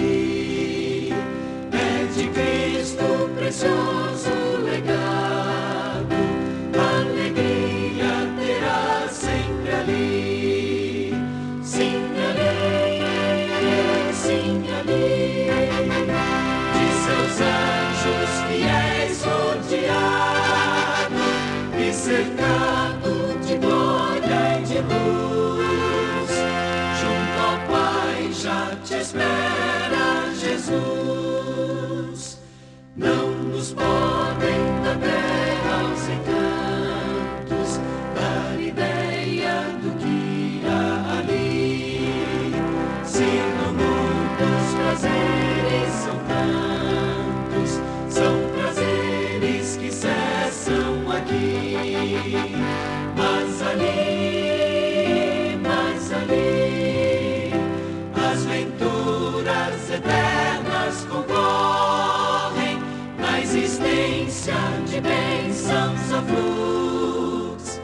ali. É de Cristo precioso legado, alegria terá sempre ali. Sim, ali, sim, ali, de seus anjos fiéis rodeado e cercado de glória e de luz. Junto ao Pai já te espera Jesus. Não nos podem da terra os encantos dar ideia do que há ali. Se no mundo os prazeres são tantos, são prazeres que cessam aqui. Mas ali, as venturas eternas concorrem na existência de bênçãos aflutos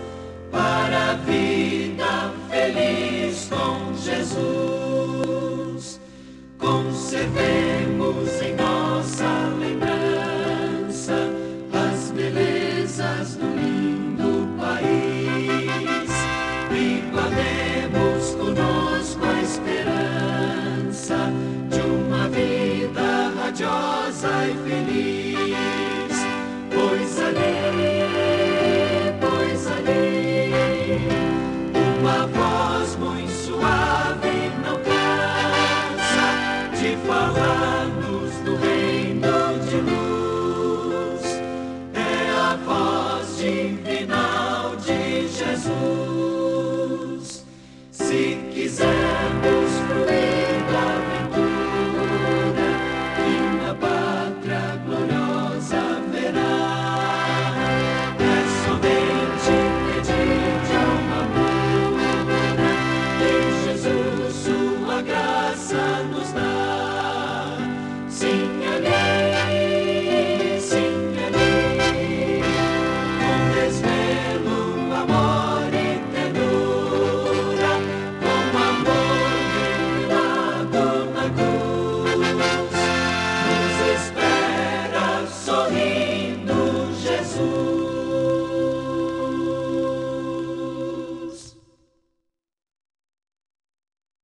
para a vida feliz com Jesus. Conservemos em nossa lembrança as belezas do lindo país e guardemos conosco a esperança de uma vida radiosa e feliz. Pois ali, uma voz muito suave não cansa de falar